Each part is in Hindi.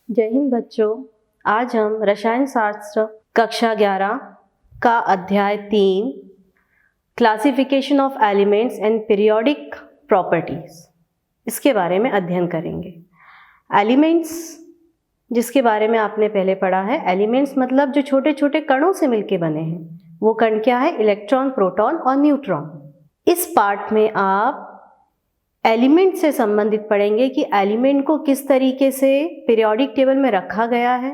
जय हिंद बच्चों। आज हम रसायन शास्त्र कक्षा 11 का अध्याय 3 classification of elements and periodic properties इसके बारे में अध्ययन करेंगे। एलिमेंट्स जिसके बारे में आपने पहले पढ़ा है, एलिमेंट्स मतलब जो छोटे छोटे कणों से मिलके बने हैं। वो कण क्या है? इलेक्ट्रॉन, प्रोटॉन और न्यूट्रॉन। इस पार्ट में आप एलिमेंट से संबंधित पढ़ेंगे कि एलिमेंट को किस तरीके से पीरियोडिक टेबल में रखा गया है,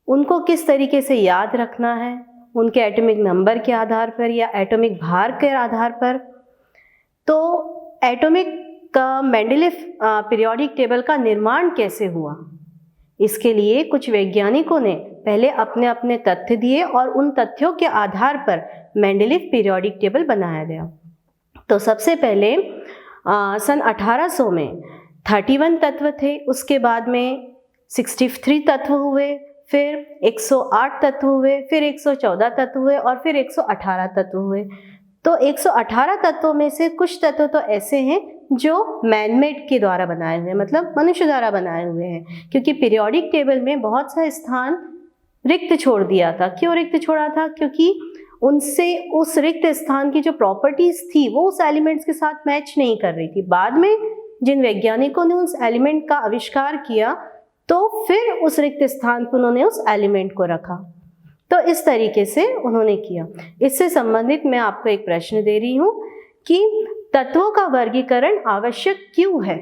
उनको किस तरीके से याद रखना है, उनके एटॉमिक नंबर के आधार पर या एटॉमिक भार के आधार पर। तो एटॉमिक का मेंडलीव पीरियोडिक टेबल का निर्माण कैसे हुआ, इसके लिए कुछ वैज्ञानिकों ने पहले अपने अपने तथ्य दिए और उन तथ्यों के आधार पर मेंडलीव पीरियोडिक टेबल बनाया गया। तो सबसे पहले सन 1800 में 31 तत्व थे, उसके बाद में 63 तत्व हुए, फिर 108 तत्व हुए, फिर 114 तत्व हुए और फिर 118 तत्व हुए। तो 118 तत्वों में से कुछ तत्व तो ऐसे हैं जो मैनमेड के द्वारा बनाए हुए हैं, मतलब मनुष्य द्वारा बनाए हुए हैं, क्योंकि पीरियोडिक टेबल में बहुत सा स्थान रिक्त छोड़ दिया था। क्यों रिक्त छोड़ा था? क्योंकि उनसे उस रिक्त स्थान की जो प्रॉपर्टीज थी वो उस एलिमेंट्स के साथ मैच नहीं कर रही थी। बाद में जिन वैज्ञानिकों ने उस एलिमेंट का आविष्कार किया तो फिर उस रिक्त स्थान पर उन्होंने उस एलिमेंट को रखा। तो इस तरीके से उन्होंने किया। इससे संबंधित मैं आपको एक प्रश्न दे रही हूँ कि तत्वों का वर्गीकरण आवश्यक क्यों है?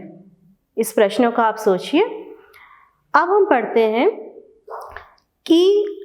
इस प्रश्न को आप सोचिए। अब हम पढ़ते हैं कि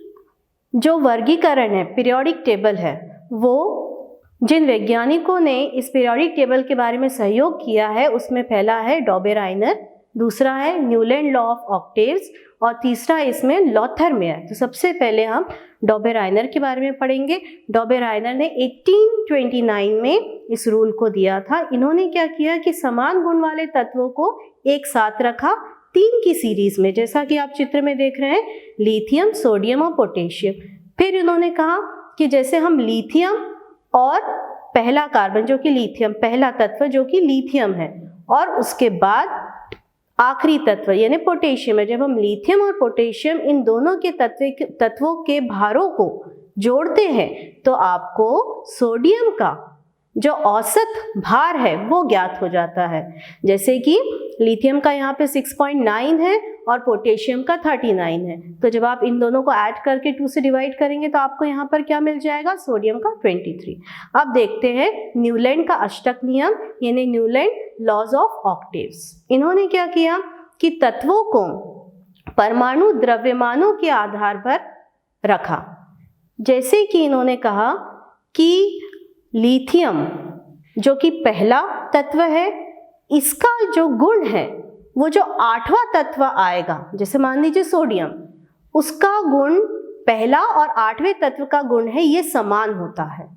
जो वर्गीकरण है, पीरियोडिक टेबल है, वो जिन वैज्ञानिकों ने इस पीरियोडिक टेबल के बारे में सहयोग किया है उसमें पहला है डॉबेराइनर, दूसरा है न्यूलैंड लॉ ऑफ ऑक्टेव्स और तीसरा इसमें लॉथर मेयर। तो सबसे पहले हम डॉबेराइनर के बारे में पढ़ेंगे। डॉबेराइनर ने 1829 में इस रूल को दिया था। इन्होंने क्या किया कि समान गुण वाले तत्वों को एक साथ रखा 3 की सीरीज में, जैसा कि आप चित्र में देख रहे हैं, लिथियम, सोडियम और पोटेशियम। फिर इन्होंने कहा कि जैसे हम लिथियम और पहला कार्बन जो कि लिथियम, पहला तत्व जो कि लिथियम है, और उसके बाद आखिरी तत्व यानी पोटेशियम है। जब हम लिथियम और पोटेशियम इन दोनों के तत्वों के भारों को जोड़ते हैं तो आपको सोडियम का जो औसत भार है वो ज्ञात हो जाता है। जैसे कि लिथियम का यहाँ पे 6.9 है और पोटेशियम का 39 है। तो जब आप इन दोनों को ऐड करके 2 से डिवाइड करेंगे तो आपको यहाँ पर क्या मिल जाएगा? सोडियम का 23। अब देखते हैं न्यूलैंड का अष्टक नियम यानी न्यूलैंड लॉज ऑफ ऑक्टेव्स। इन्होंने क्या किया कि तत्वों को परमाणु द्रव्यमानों के आधार पर रखा। जैसे कि इन्होंने कहा कि लिथियम जो कि पहला तत्व है, इसका जो गुण है वो जो 8वां तत्व आएगा, जैसे मान लीजिए सोडियम, उसका गुण पहला और 8वें तत्व का गुण है, ये समान होता है।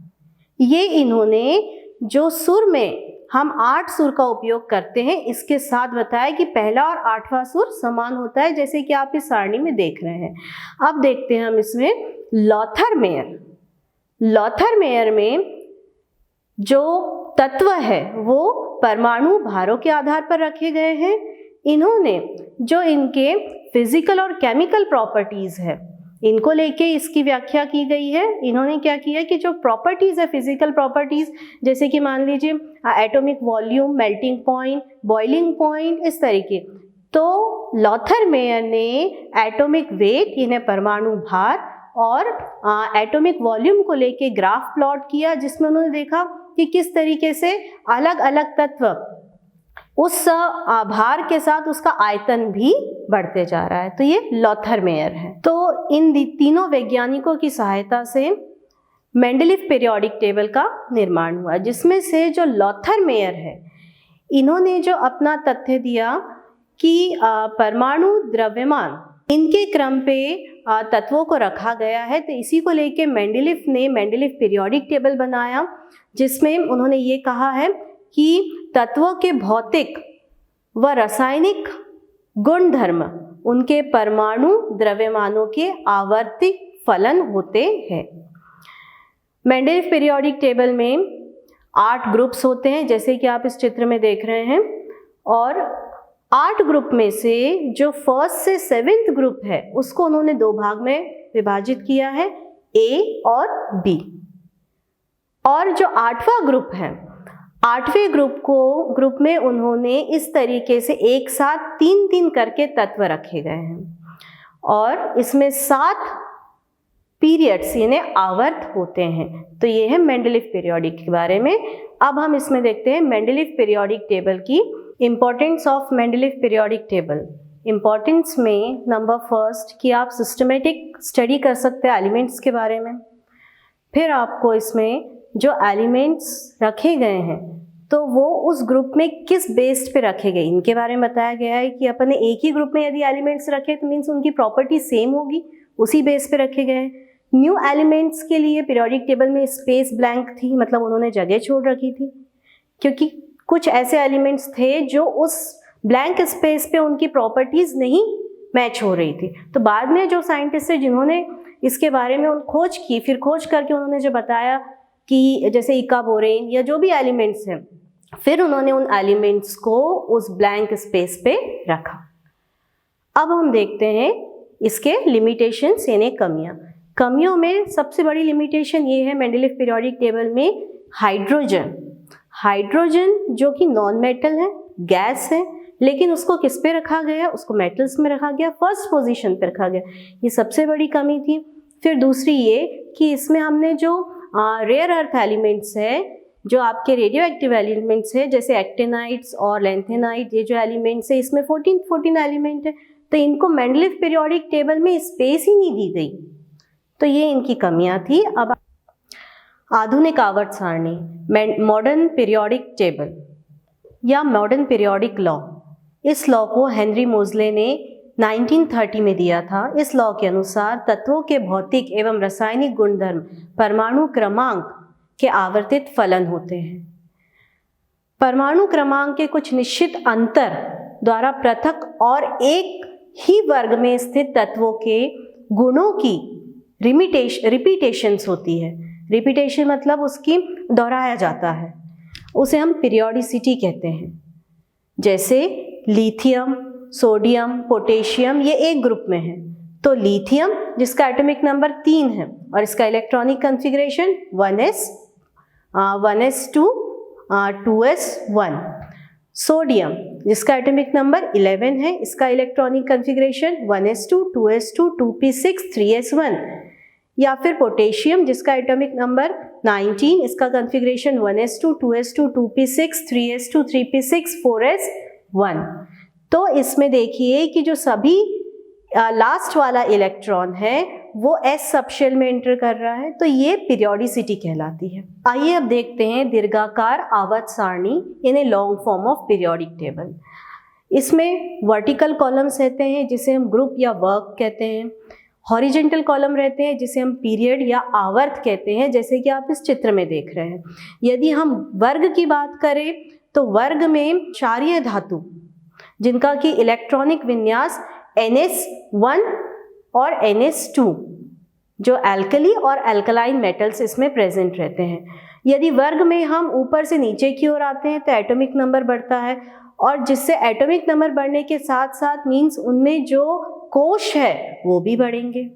ये इन्होंने जो सुर में हम 8 सुर का उपयोग करते हैं इसके साथ बताया कि पहला और 8वां सुर समान होता है, जैसे कि आप इस सारणी में देख रहे हैं। अब देखते हैं हम इसमें लॉथर मेयर। लॉथर मेयर में जो तत्व है वो परमाणु भारों के आधार पर रखे गए हैं। इन्होंने जो इनके फिजिकल और केमिकल प्रॉपर्टीज है इनको लेके इसकी व्याख्या की गई है। इन्होंने क्या किया कि जो प्रॉपर्टीज है, फिजिकल प्रॉपर्टीज, जैसे कि मान लीजिए atomic volume, melting point, boiling point, इस तरीके। तो लॉथर मेयर ने एटॉमिक वेट यानी परमाणु भार और एटॉमिक वॉल्यूम को लेके ग्राफ प्लॉट किया, जिसमें उन्होंने देखा कि किस तरीके से अलग अलग तत्व उस भार के साथ उसका आयतन भी बढ़ते जा रहा है। तो ये लॉथर मेयर है। तो इन तीनों वैज्ञानिकों की सहायता से मेंडलीव पीरियोडिक टेबल का निर्माण हुआ, जिसमें से जो लॉथर मेयर है इन्होंने जो अपना तथ्य दिया कि परमाणु द्रव्यमान इनके क्रम पे तत्वों को रखा गया है। तो इसी को लेके मेंडलीव ने मेंडलीव पीरियोडिक टेबल बनाया, जिसमें उन्होंने ये कहा है कि तत्वों के भौतिक व रासायनिक गुणधर्म उनके परमाणु द्रव्यमानों के आवर्ती फलन होते हैं। मेंडलीव पीरियोडिक टेबल में 8 ग्रुप्स होते हैं, जैसे कि आप इस चित्र में देख रहे हैं, और 8 ग्रुप में से जो फर्स्ट से 7th ग्रुप है उसको उन्होंने 2 भाग में विभाजित किया है, ए और बी। और जो 8वां ग्रुप है, 8वें ग्रुप में उन्होंने इस तरीके से एक साथ 3-3 करके तत्व रखे गए हैं और इसमें 7 पीरियड्स यानी आवर्त होते हैं। तो ये है मेंडलीव पीरियोडिक के बारे में। अब हम इसमें देखते हैं मेंडलीव पीरियोडिक टेबल की importance of Mendeleev periodic table. Importance में नंबर फर्स्ट कि आप सिस्टमेटिक स्टडी कर सकते हैं एलिमेंट्स के बारे में। फिर आपको इसमें जो एलिमेंट्स रखे गए हैं तो वो उस ग्रुप में किस बेस्ड पे रखे गए इनके बारे में बताया गया है कि अपन ने एक ही ग्रुप में यदि एलिमेंट्स रखे तो मीन्स उनकी प्रॉपर्टी सेम होगी, उसी बेस पे रखे गए हैं। न्यू एलिमेंट्स के लिए पीरियोडिक टेबल में स्पेस ब्लैंक थी, मतलब उन्होंने जगह छोड़ रखी थी क्योंकि कुछ ऐसे एलिमेंट्स थे जो उस ब्लैंक स्पेस पे उनकी प्रॉपर्टीज नहीं मैच हो रही थी। तो बाद में जो साइंटिस्ट है जिन्होंने इसके बारे में खोज की, फिर खोज करके उन्होंने जो बताया कि जैसे इकाबोरेन या जो भी एलिमेंट्स हैं, फिर उन्होंने उन एलिमेंट्स को उस ब्लैंक स्पेस पे रखा। अब हम देखते हैं इसके लिमिटेशंस यानी कमियां। कमियों में सबसे बड़ी लिमिटेशन ये है मेंडलीव पीरियोडिक टेबल में हाइड्रोजन जो कि नॉन मेटल है, गैस है, लेकिन उसको किस पे रखा गया, उसको मेटल्स में रखा गया, फर्स्ट पोजीशन पे रखा गया। ये सबसे बड़ी कमी थी। फिर दूसरी ये कि इसमें हमने जो रेयर अर्थ एलिमेंट्स है, जो आपके रेडियो एक्टिव एलिमेंट्स है जैसे एक्टिनाइट्स और लैंथेनाइट, ये जो एलिमेंट्स है इसमें 14 एलिमेंट है, तो इनको मेंडलीव पीरियोडिक टेबल में स्पेस ही नहीं दी गई। तो ये इनकी कमियां थी। अब आधुनिक आवर्त सारणी, मॉडर्न पीरियोडिक टेबल या मॉडर्न पीरियोडिक लॉ, इस लॉ को हेनरी मोजले ने 1930 में दिया था। इस लॉ के अनुसार तत्वों के भौतिक एवं रासायनिक गुणधर्म परमाणु क्रमांक के आवर्तित फलन होते हैं। परमाणु क्रमांक के कुछ निश्चित अंतर द्वारा पृथक और एक ही वर्ग में स्थित तत्वों के गुणों की रिपीटेशंस होती है। रिपीटेशन मतलब उसकी दोहराया जाता है, उसे हम पीरियोडिसिटी कहते हैं। जैसे लिथियम, सोडियम, पोटेशियम ये एक ग्रुप में है। तो लिथियम जिसका एटॉमिक नंबर 3 है और इसका electronic configuration 1s2 2s1। Sodium जिसका एटॉमिक नंबर 11 है, इसका electronic configuration 1s2 2s2 2p6 3s1। या फिर पोटेशियम जिसका एटॉमिक नंबर 19, इसका configuration 1s2 2s2 2p6 3s2 3p6 4s1। तो इसमें देखिए कि जो सभी लास्ट वाला इलेक्ट्रॉन है वो s सबशेल में एंटर कर रहा है, तो ये पीरियोडिसिटी कहलाती है। आइए अब देखते हैं दीर्घाकार आवर्त सारणी यानी long form of periodic table. इसमें वर्टिकल कॉलम्स रहते हैं जिसे हम ग्रुप या वर्ग कहते हैं, हॉरिजेंटल कॉलम रहते हैं जिसे हम पीरियड या आवर्त कहते हैं, जैसे कि आप इस चित्र में देख रहे हैं। यदि हम वर्ग की बात करें तो वर्ग में क्षारीय धातु जिनका कि इलेक्ट्रॉनिक विन्यास NS1 और NS2 जो एल्कली और एल्कलाइन मेटल्स इसमें प्रेजेंट रहते हैं। यदि वर्ग में हम ऊपर से नीचे की ओर आते हैं तो एटॉमिक नंबर बढ़ता है, और जिससे एटॉमिक नंबर बढ़ने के साथ साथ मीन्स उनमें जो कोश है वो भी बढ़ेंगे।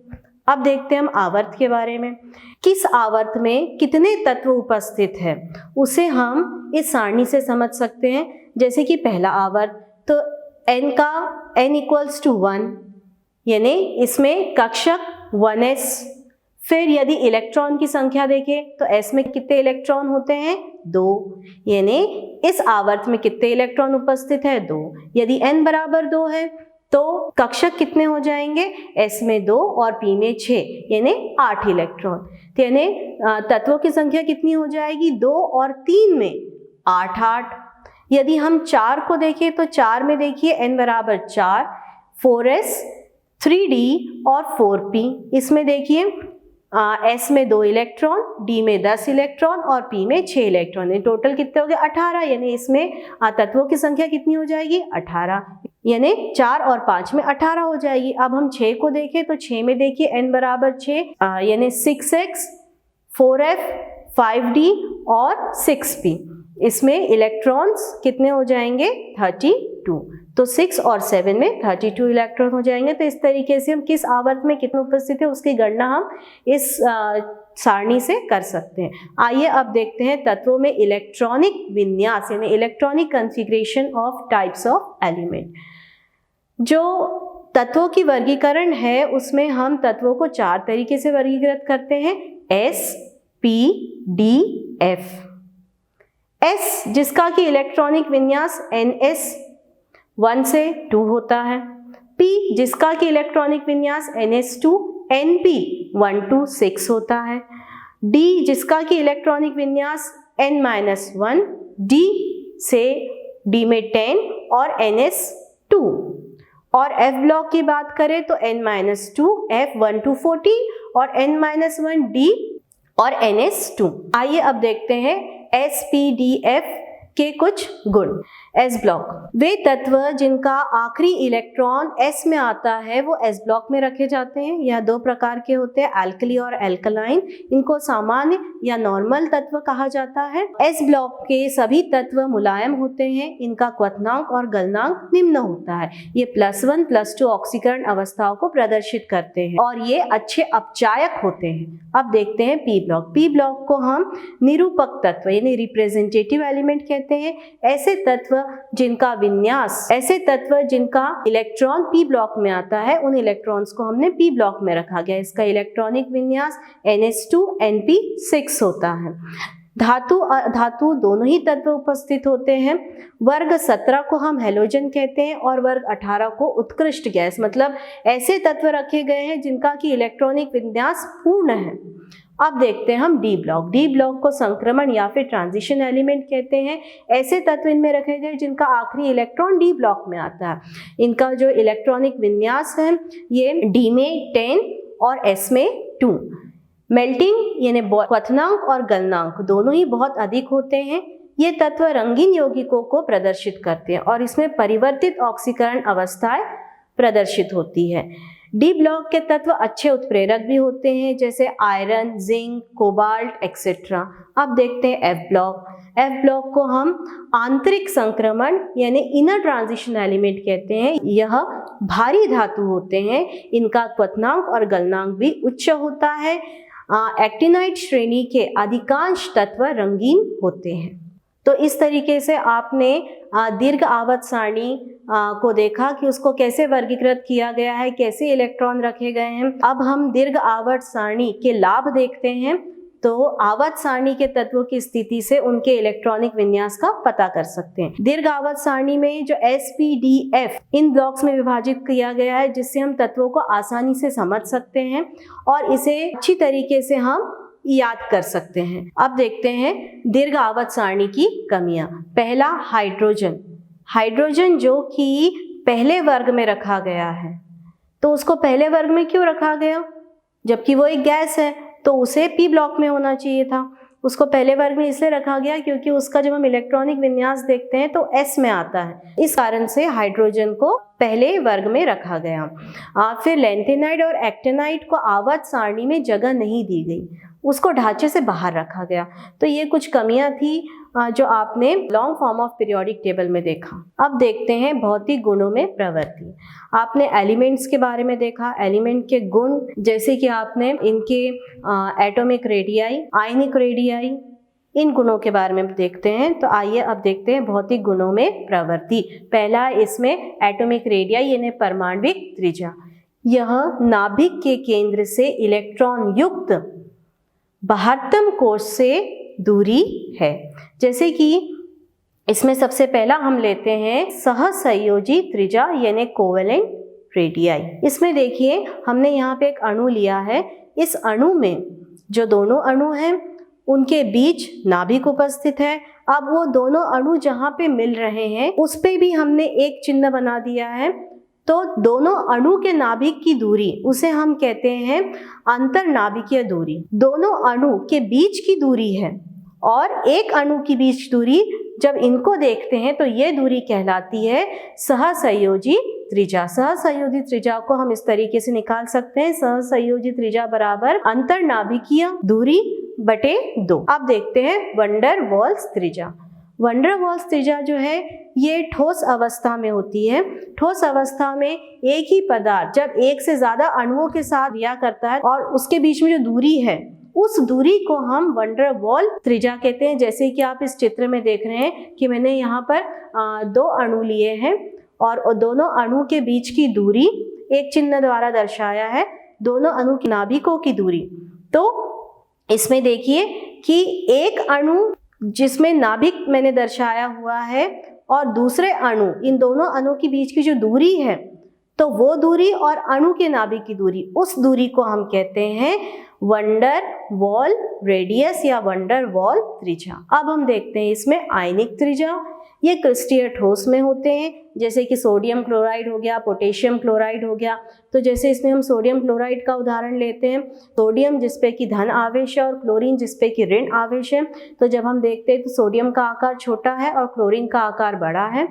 अब देखते हैं हम आवर्त के बारे में। किस आवर्त में कितने तत्व उपस्थित है उसे हम इस सारणी से समझ सकते हैं। जैसे कि पहला आवर्त तो n का n = 1 यानी इसमें कक्षक 1s। फिर यदि इलेक्ट्रॉन की संख्या देखें तो s में कितने इलेक्ट्रॉन होते हैं 2, यानी इस आवर्त में कितने इलेक्ट्रॉन उपस्थित है 2। यदि n = 2 है तो कक्षक कितने हो जाएंगे, s में 2 और p में 6 यानी 8 इलेक्ट्रॉन। तो यानी तत्वों की संख्या कितनी हो जाएगी 2 और 3 में 8। यदि हम 4 को देखें तो 4 में देखिए n = 4, 4s 3d और 4p। इसमें देखिए s में 2 इलेक्ट्रॉन, d में 10 इलेक्ट्रॉन और p में 6 इलेक्ट्रॉन। टोटल कितने हो गए 18, यानी इसमें तत्वों की संख्या कितनी हो जाएगी 18, यानी 4 और 5 में 18 हो जाएगी। अब हम 6 को देखें तो 6 में देखिए n = 6 यानी 6x 4f 5d और 6p। इसमें इलेक्ट्रॉन्स कितने हो जाएंगे 32 2, तो 6 और 7 में 32 इलेक्ट्रॉन हो जाएंगे। तो इस तरीके से हम किस आवर्त में कितने उपस्थित है उसकी गणना हम इस सारणी से कर सकते हैं। आइए अब देखते हैं तत्वों में इलेक्ट्रॉनिक विन्यास यानी electronic configuration of types of element. जो तत्वों की वर्गीकरण है उसमें हम तत्वों को 4 तरीके से वर्गीकृत करते हैं, S, P, D, F। S जिसका कि इलेक्ट्रॉनिक विन्यास NS 1 से 2 होता है, P जिसका कि इलेक्ट्रॉनिक विन्यास NS2 NP 1 to 6 होता है, D जिसका कि इलेक्ट्रॉनिक विन्यास N-1 D से D में 10 और NS2। और F ब्लॉक की बात करें तो N-2 F 1 to 14 और N-1 D और NS2। आइए अब देखते हैं SPDF के कुछ गुण। S ब्लॉक, वे तत्व जिनका आखिरी इलेक्ट्रॉन S में आता है वो S ब्लॉक में रखे जाते हैं। यह 2 प्रकार के होते हैं, एल्कली और एल्कलाइन। इनको सामान्य या नॉर्मल तत्व कहा जाता है। S ब्लॉक के सभी तत्व मुलायम होते हैं। इनका क्वथनांक और गलनांक निम्न होता है। ये +1 +2 ऑक्सीकरण अवस्थाओं को प्रदर्शित करते हैं और ये अच्छे अपचायक होते हैं। अब देखते हैं P ब्लॉक। P ब्लॉक को हम निरूपक तत्व यानी रिप्रेजेंटेटिव एलिमेंट कहते हैं। ऐसे तत्व जिनका इलेक्ट्रॉन P ब्लॉक में आता है उन इलेक्ट्रॉन्स को हमने P ब्लॉक में रखा गया। इसका इलेक्ट्रॉनिक विन्यास NS2 NP 6 होता है। धातु दोनों ही तत्व उपस्थित होते हैं। वर्ग 17 को हम हैलोजन कहते हैं और वर्ग 18 को उत्कृष्ट गैस, मतलब ऐसे तत्व रखे गए हैं जिनका कि इलेक्ट्रॉनिक विन्यास पूर्ण है। अब देखते हैं हम डी ब्लॉक। डी ब्लॉक को संक्रमण या फिर ट्रांजिशन एलिमेंट कहते हैं। ऐसे तत्व इनमें रखे गए जिनका आखिरी इलेक्ट्रॉन डी ब्लॉक में आता है। इनका जो इलेक्ट्रॉनिक विन्यास है ये डी में 10 और एस में 2। मेल्टिंग यानी क्वथनांक और गलनांक दोनों ही बहुत अधिक होते हैं। ये तत्व रंगीन यौगिकों को प्रदर्शित करते हैं और इसमें परिवर्तित ऑक्सीकरण अवस्थाएं प्रदर्शित होती है। डी ब्लॉक के तत्व अच्छे उत्प्रेरक भी होते हैं जैसे आयरन, जिंक, कोबाल्ट एक्सेट्रा। अब देखते हैं एफ ब्लॉक। एफ ब्लॉक को हम आंतरिक संक्रमण यानी इनर ट्रांजिशन एलिमेंट कहते हैं। यह भारी धातु होते हैं। इनका क्वथनांक और गलनांक भी उच्च होता है। एक्टिनाइट श्रेणी के अधिकांश तत्व रंगीन होते हैं। तो इस तरीके से आपने दीर्घ आवर्त सारणी को देखा कि उसको कैसे वर्गीकृत किया गया है, कैसे इलेक्ट्रॉन रखे गए हैं। अब हम दीर्घ आवर्त सारणी के लाभ देखते हैं। तो आवर्त सारणी के तत्वों की स्थिति से उनके इलेक्ट्रॉनिक विन्यास का पता कर सकते हैं। दीर्घ आवर्त सारणी में जो SPDF इन ब्लॉक्स में विभाजित किया गया है जिससे हम तत्वों को आसानी से समझ सकते हैं और इसे अच्छी तरीके से हम याद कर सकते हैं। अब देखते हैं दीर्घ आवर्त सारणी की कमियां। पहला, हाइड्रोजन। हाइड्रोजन जो कि पहले वर्ग में रखा गया है, तो उसको पहले वर्ग में क्यों रखा गया? जबकि वो एक गैस है तो उसे P ब्लॉक में होना चाहिए था। उसको पहले वर्ग में इसलिए रखा गया क्योंकि उसका जब हम इलेक्ट्रॉनिक विन्यास देखते हैं तो S में आता है। इस कारण से हाइड्रोजन को पहले वर्ग में रखा गया। फिर लैंथेनाइड और एक्टिनाइड को आवर्त सारणी में जगह नहीं दी गई, उसको ढांचे से बाहर रखा गया। तो ये कुछ कमियां थी जो आपने long form of periodic table में देखा। अब देखते हैं भौतिक गुणों में प्रवृत्ति। आपने एलिमेंट्स के बारे में देखा, एलिमेंट के गुण जैसे कि आपने इनके एटॉमिक रेडियाई, आयनिक रेडियाई, इन गुणों के बारे में देखते हैं। तो आइए अब देखते हैं भौतिक गुणों में प्रवृत्ति। पहला इसमें एटॉमिक रेडियाई यानी परमाणविक त्रिज्या। यह नाभिक के केंद्र से इलेक्ट्रॉन युक्त बाह्यतम कोश से दूरी है। जैसे कि इसमें सबसे पहला हम लेते हैं सहसंयोजी त्रिज्या यानी कोवेलेंट रेडियाई। इसमें देखिए हमने यहाँ पे एक अणु लिया है। इस अणु में जो दोनों अणु हैं उनके बीच नाभिक उपस्थित है। अब वो दोनों अणु जहाँ पे मिल रहे हैं उस पे भी हमने एक चिन्ह बना दिया है। तो दोनों अणु के नाभिक की दूरी उसे हम कहते हैं अंतरनाभिकीय दूरी। दोनों अणु के बीच की दूरी है और एक अणु की बीच दूरी, जब इनको देखते हैं तो ये दूरी कहलाती है सहसंयोजी त्रिज्या। सहसंयोजी त्रिज्या को हम इस तरीके से निकाल सकते हैं, सहसंयोजी त्रिज्या बराबर अंतरनाभिकीय दूरी बटे 2। अब देखते हैं वंडर वॉल्स त्रिज्या। वन डर वाल्स त्रिज्या जो है ये ठोस अवस्था में होती है। ठोस अवस्था में एक ही पदार्थ जब एक से ज्यादा अणुओं के साथ क्रिया करता है और उसके बीच में जो दूरी है उस दूरी को हम वन डर वाल त्रिज्या कहते हैं। जैसे कि आप इस चित्र में देख रहे हैं कि मैंने यहाँ पर दो अणु लिए हैं और दोनों अणु के बीच की दूरी एक चिन्ह द्वारा दर्शाया है, दोनों अणु की नाभिकों की दूरी। तो इसमें देखिए कि एक अणु जिसमें नाभिक मैंने दर्शाया हुआ है और दूसरे अणु, इन दोनों अणु के बीच की जो दूरी है तो वो दूरी और अणु के नाभिक की दूरी, उस दूरी को हम कहते हैं वन डर वाल रेडियस या वन डर वाल त्रिज्या। अब हम देखते हैं इसमें आयनिक त्रिज्या। ये क्रिस्टलीय ठोस में होते हैं, जैसे कि सोडियम क्लोराइड हो गया, पोटेशियम क्लोराइड हो गया। तो जैसे इसमें हम सोडियम क्लोराइड का उदाहरण लेते हैं, सोडियम जिसपे कि धन आवेश है और क्लोरीन जिसपे कि ऋण आवेश है। तो जब हम देखते हैं तो सोडियम का आकार छोटा है और क्लोरीन का आकार बड़ा है।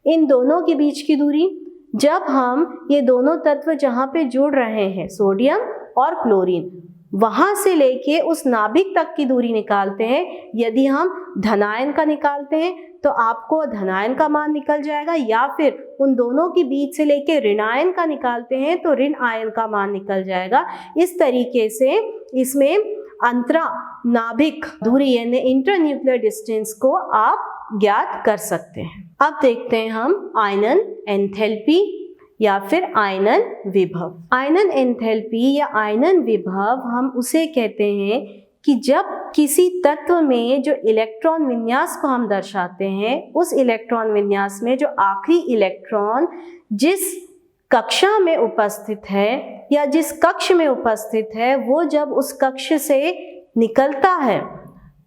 इन दोनों के बीच की दूरी, जब हम ये दोनों तत्व जहाँ पे जुड़ रहे हैं सोडियम और क्लोरीन, वहां से लेके उस नाभिक तक की दूरी निकालते हैं। यदि हम धनायन का निकालते हैं तो आपको धनायन का मान निकल जाएगा, या फिर उन दोनों के बीच से लेके ऋणायन का निकालते हैं तो ऋण आयन का मान निकल जाएगा। इस तरीके से इसमें अंतरा नाभिक दूरी यानी इंटरन्यूक्लियर डिस्टेंस को आप ज्ञात कर सकते हैं। अब देखते हैं हम आयनन एंथैल्पी या फिर आयनन विभव। आयनन एंथैल्पी या आयनन विभव हम उसे कहते हैं कि जब किसी तत्व में जो इलेक्ट्रॉन विन्यास को हम दर्शाते हैं, उस इलेक्ट्रॉन विन्यास में जो आखिरी इलेक्ट्रॉन जिस कक्षा में उपस्थित है या जिस कक्ष में उपस्थित है, वो जब उस कक्ष से निकलता है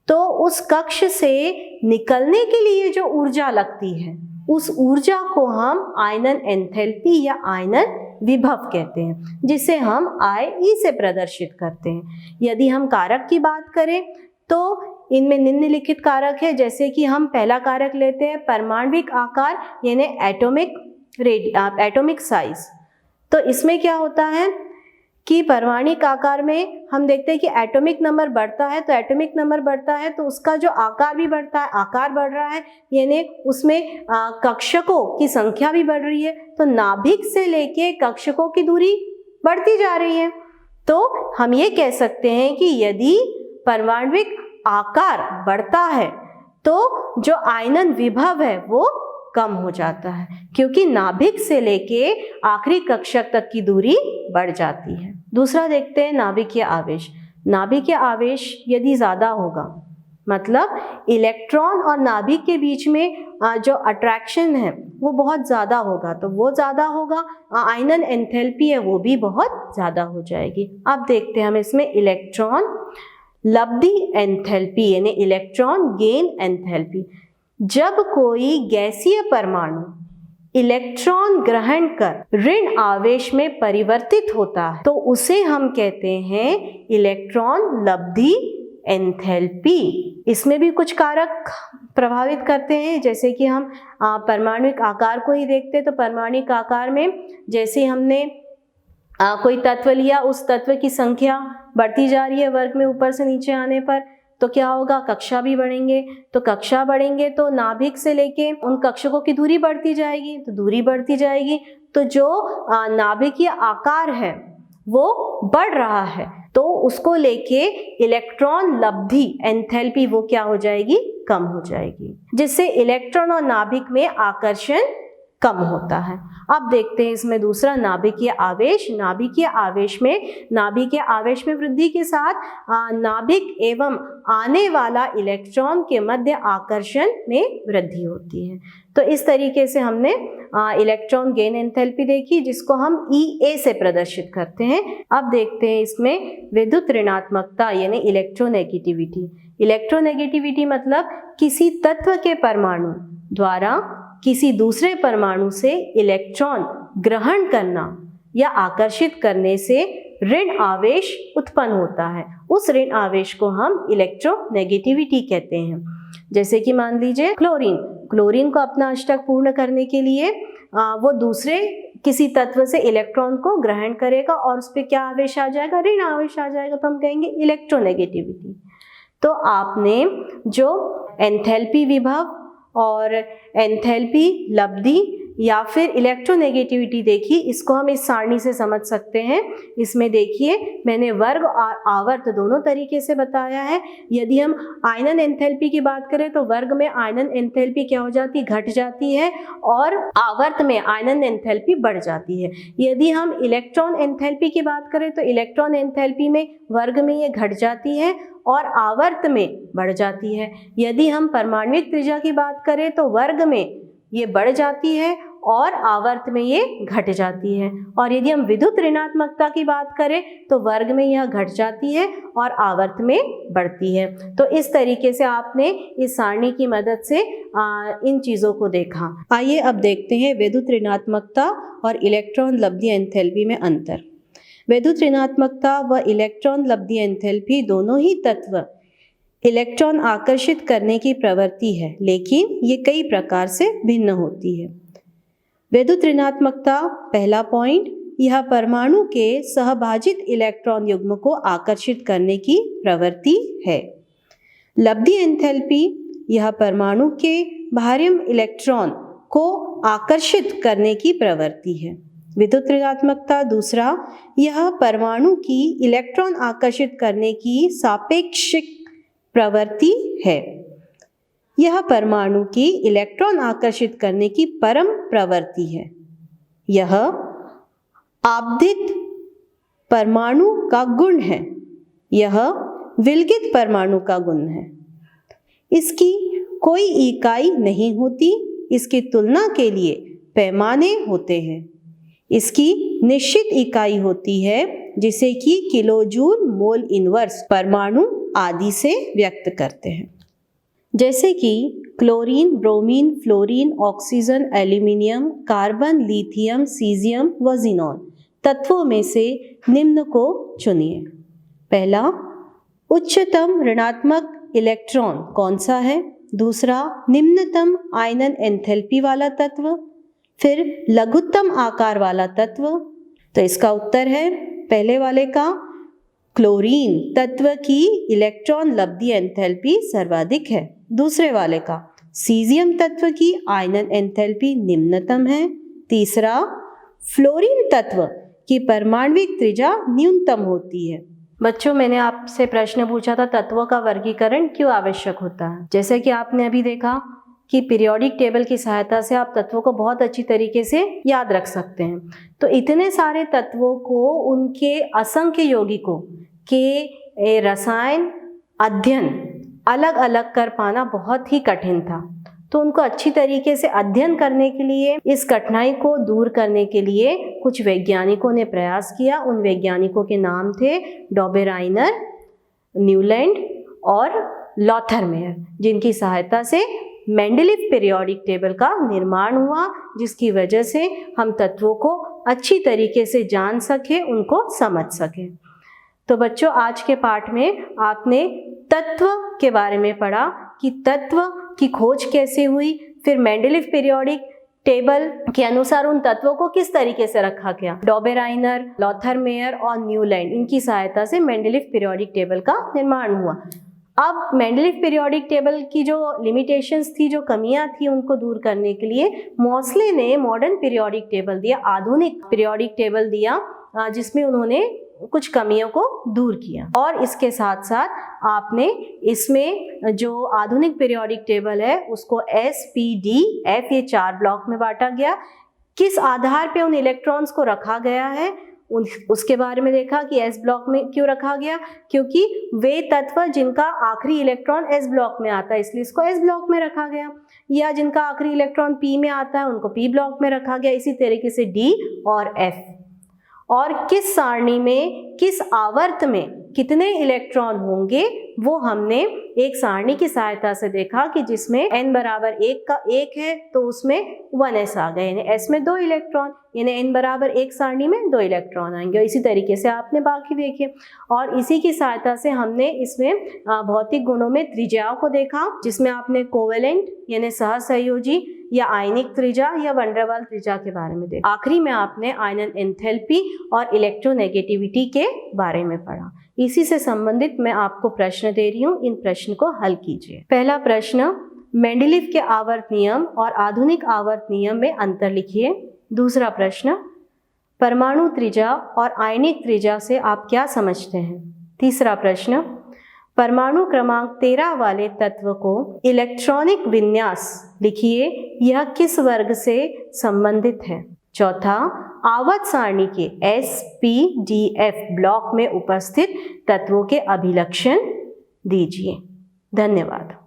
तो उस कक्ष से निकलने के लिए जो ऊर्जा लगती है, उस ऊर्जा को हम आयनन एंथैल्पी या आयनन विभव कहते हैं, जिसे हम I से प्रदर्शित करते हैं। यदि हम कारक की बात करें तो इनमें निम्नलिखित कारक है, जैसे कि हम पहला कारक लेते हैं परमाणविक आकार यानी एटॉमिक साइज। तो इसमें क्या होता है कि परमाणुक आकार में हम देखते हैं कि एटॉमिक नंबर बढ़ता है, तो एटॉमिक नंबर बढ़ता है तो उसका जो आकार भी बढ़ता है, आकार बढ़ रहा है यानी उसमें कक्षकों की संख्या भी बढ़ रही है। तो नाभिक से लेके कक्षकों की दूरी बढ़ती जा रही है। तो हम ये कह सकते हैं कि यदि परमाणुक आकार बढ़ता है तो जो आयनन विभव है वो कम हो जाता है, क्योंकि नाभिक से लेके आखिरी कक्षक तक की दूरी बढ़ जाती है। दूसरा देखते हैं नाभिकीय आवेश। नाभिकीय आवेश यदि ज़्यादा होगा, मतलब इलेक्ट्रॉन और नाभिक के बीच में जो अट्रैक्शन है वो बहुत ज़्यादा होगा, तो वो ज़्यादा होगा, आयनन एंथैल्पी है वो भी बहुत ज़्यादा हो जाएगी। अब देखते हैं हम इसमें इलेक्ट्रॉन लब्धि एंथैल्पी यानी इलेक्ट्रॉन गेन एंथैल्पी। जब कोई गैसीय परमाणु इलेक्ट्रॉन ग्रहण कर ऋण आवेश में परिवर्तित होता है तो उसे हम कहते हैं इलेक्ट्रॉन लब्धि एंथैल्पी। इसमें भी कुछ कारक प्रभावित करते हैं, जैसे कि हम परमाणुक आकार को ही देखते हैं तो परमाणुक आकार में जैसे हमने कोई तत्व लिया, उस तत्व की संख्या बढ़ती जा रही है वर्ग में ऊपर से नीचे आने पर, तो क्या होगा, कक्षा भी बढ़ेंगे। तो कक्षा बढ़ेंगे तो नाभिक से लेके उन कक्षकों की दूरी बढ़ती जाएगी, तो दूरी बढ़ती जाएगी तो जो नाभिकीय आकार है वो बढ़ रहा है, तो उसको लेके इलेक्ट्रॉन लब्धि एंथैल्पी वो क्या हो जाएगी, कम हो जाएगी, जिससे इलेक्ट्रॉन और नाभिक में आकर्षण कम होता है। अब देखते हैं इसमें दूसरा नाभिकीय आवेश। नाभिकीय आवेश में वृद्धि के साथ नाभिक एवं आने वाला इलेक्ट्रॉन के मध्य आकर्षण में वृद्धि होती है। तो इस तरीके से हमने इलेक्ट्रॉन गेन एंथैल्पी देखी, जिसको हम EA से प्रदर्शित करते हैं। अब देखते हैं इसमें विद्युत ऋणात्मकता यानी इलेक्ट्रोनेगेटिविटी। इलेक्ट्रोनेगेटिविटी मतलब किसी तत्व के परमाणु द्वारा किसी दूसरे परमाणु से इलेक्ट्रॉन ग्रहण करना या आकर्षित करने से ऋण आवेश उत्पन्न होता है। उस ऋण आवेश को हम इलेक्ट्रोनेगेटिविटी कहते हैं। जैसे कि मान लीजिए क्लोरीन को अपना अष्टक पूर्ण करने के लिए वो दूसरे किसी तत्व से इलेक्ट्रॉन को ग्रहण करेगा और उस पर क्या आवेश आ जाएगा, ऋण आवेश आ जाएगा, तो हम कहेंगे इलेक्ट्रोनेगेटिविटी। तो आपने जो एंथैल्पी विभव और एंथैल्पी, लब्धि या फिर इलेक्ट्रोनेगेटिविटी देखी, इसको हम इस सारणी से समझ सकते हैं। इसमें देखिए मैंने वर्ग और आवर्त दोनों तरीके से बताया है। यदि हम आयनन एंथैल्पी की बात करें तो वर्ग में आयनन एंथैल्पी क्या हो जाती है, घट जाती है, और आवर्त में आयनन एंथैल्पी बढ़ जाती है। यदि हम इलेक्ट्रॉन एंथैल्पी की बात करें तो इलेक्ट्रॉन एंथैल्पी में वर्ग में ये घट जाती है और आवर्त में बढ़ जाती है। यदि हम परमाणुविक त्रिज्या की बात करें तो वर्ग में ये बढ़ जाती है और आवर्त में ये घट जाती है। और यदि हम विद्युत ऋणात्मकता की बात करें तो वर्ग में यह घट जाती है और आवर्त में बढ़ती है। तो इस तरीके से आपने इस सारणी की मदद से इन चीज़ों को देखा। आइए अब देखते हैं विद्युत ऋणात्मकता और इलेक्ट्रॉन लब्धि एंथैल्पी में अंतर। विद्युत ऋणात्मकता व इलेक्ट्रॉन लब्धि एंथैल्पी दोनों ही तत्व इलेक्ट्रॉन आकर्षित करने की प्रवृत्ति है, लेकिन ये कई प्रकार से भिन्न होती है। विद्युत ऋणात्मकता, पहला पॉइंट, यह परमाणु के सहभाजित इलेक्ट्रॉन युग्म को आकर्षित करने की प्रवृत्ति है। लब्धि एंथैल्पी, यह परमाणु के बाह्यम इलेक्ट्रॉन को आकर्षित करने की प्रवृत्ति है। विद्युत ऋणात्मकता, दूसरा, यह परमाणु की इलेक्ट्रॉन आकर्षित करने की सापेक्षिक प्रवृत्ति है। यह परमाणु की इलेक्ट्रॉन आकर्षित करने की परम प्रवृत्ति है। यह आपतित परमाणु का गुण है। यह विलगित परमाणु का गुण है। इसकी कोई इकाई नहीं होती। इसकी तुलना के लिए पैमाने होते हैं। इसकी निश्चित इकाई होती है जिसे कि किलोजूल मोल इनवर्स परमाणु आदि से व्यक्त करते हैं, जैसे कि chlorine, bromine, fluorine, oxygen, aluminium, carbon, lithium, caesium व ज़ीनॉन। तत्वों में से निम्न को चुनिए। पहला, उच्चतम ऋणात्मक इलेक्ट्रॉन कौन सा है? दूसरा, निम्नतम आयनन एंथैल्पी वाला तत्व। फिर लघुत्तम आकार वाला तत्व। तो इसका उत्तर है पहले वाले का, क्लोरीन तत्व की इलेक्ट्रॉन लब्धि एंथैल्पी सर्वाधिक है। दूसरे वाले का, सीजियम तत्व की आयनन एंथैल्पी निम्नतम है। तीसरा, फ्लोरीन तत्व की परमाणुविक त्रिज्या न्यूनतम होती है। बच्चों, मैंने आपसे प्रश्न पूछा था तत्वों का वर्गीकरण क्यों आवश्यक होता है। जैसे कि आपने अभी देखा कि पीरियोडिक टेबल की सहायता से आप तत्वों को बहुत अच्छी तरीके से याद रख सकते हैं। तो इतने सारे तत्वों को, उनके असंख्य यौगिकों के रसायन अध्ययन अलग अलग कर पाना बहुत ही कठिन था। तो उनको अच्छी तरीके से अध्ययन करने के लिए, इस कठिनाई को दूर करने के लिए कुछ वैज्ञानिकों ने प्रयास किया। उन वैज्ञानिकों के नाम थे डॉबेराइनर, न्यूलैंड और लॉथरमेयर, जिनकी सहायता से मेंडलीव पीरियोडिक टेबल का निर्माण हुआ, जिसकी वजह से हम तत्वों को अच्छी तरीके से जान सके, उनको समझ सके। तो बच्चों, आज के पाठ में आपने तत्व के बारे में पढ़ा कि तत्व की खोज कैसे हुई, फिर मेंडलीव पीरियोडिक टेबल के अनुसार उन तत्वों को किस तरीके से रखा गया। डॉबेराइनर, लॉथरमेयर और न्यूलैंड, इनकी सहायता से मेंडलीव पीरियोडिक टेबल का निर्माण हुआ। अब मेंडलीव पीरियोडिक टेबल की जो लिमिटेशंस थी, जो कमियां थी, उनको दूर करने के लिए मोस्ले ने मॉडर्न पीरियोडिक टेबल दिया, आधुनिक पीरियोडिक टेबल दिया, जिसमें उन्होंने कुछ कमियों को दूर किया। और इसके साथ साथ आपने इसमें जो आधुनिक पीरियोडिक टेबल है उसको एस, पी, डी, एफ, ये 4 ब्लॉक में बांटा गया। किस आधार पे उन इलेक्ट्रॉन्स को रखा गया है उसके बारे में देखा कि एस ब्लॉक में क्यों रखा गया, क्योंकि वे तत्व जिनका आखिरी इलेक्ट्रॉन एस ब्लॉक में आता है इसलिए इसको एस ब्लॉक में रखा गया, या जिनका आखिरी इलेक्ट्रॉन पी में आता है उनको पी ब्लॉक में रखा गया। इसी तरीके से डी और एफ। और किस सारणी में, किस आवर्त में कितने इलेक्ट्रॉन होंगे वो हमने एक सारणी की सहायता से देखा कि जिसमें n बराबर 1 का 1 है तो उसमें 1s आ गए, यानी s में 2 इलेक्ट्रॉन, यानी n बराबर 1 सारणी में 2 इलेक्ट्रॉन आएंगे। और इसी तरीके से आपने बाकी देखे। और इसी की सहायता से हमने इसमें भौतिक गुणों में त्रिज्याओं को देखा, जिसमें आपने कोवेलेंट यानी सहसंयोजी या आयनिक त्रिज्या या वंडरवाल त्रिज्या के बारे में देखा। आखिरी में आपने आयनन एंथैल्पी और इलेक्ट्रोनेगेटिविटी के बारे में पढ़ा। इसी से संबंधित मैं आपको प्रश्न दे रही हूँ, इन प्रश्न को हल कीजिए। पहला प्रश्न, मेंडेलीव के आवर्त नियम और आधुनिक आवर्त नियम में अंतर लिखिए। दूसरा प्रश्न, परमाणु त्रिज्या और आयनिक त्रिज्या से आप क्या समझते हैं? तीसरा प्रश्न, परमाणु क्रमांक 13 वाले तत्व को इलेक्ट्रॉनिक विन्यास लिखिए, यह किस वर्ग से संबंधित है? चौथा, आवर्त सारणी के SPDF ब्लॉक में उपस्थित तत्वों के अभिलक्षण दीजिए। धन्यवाद।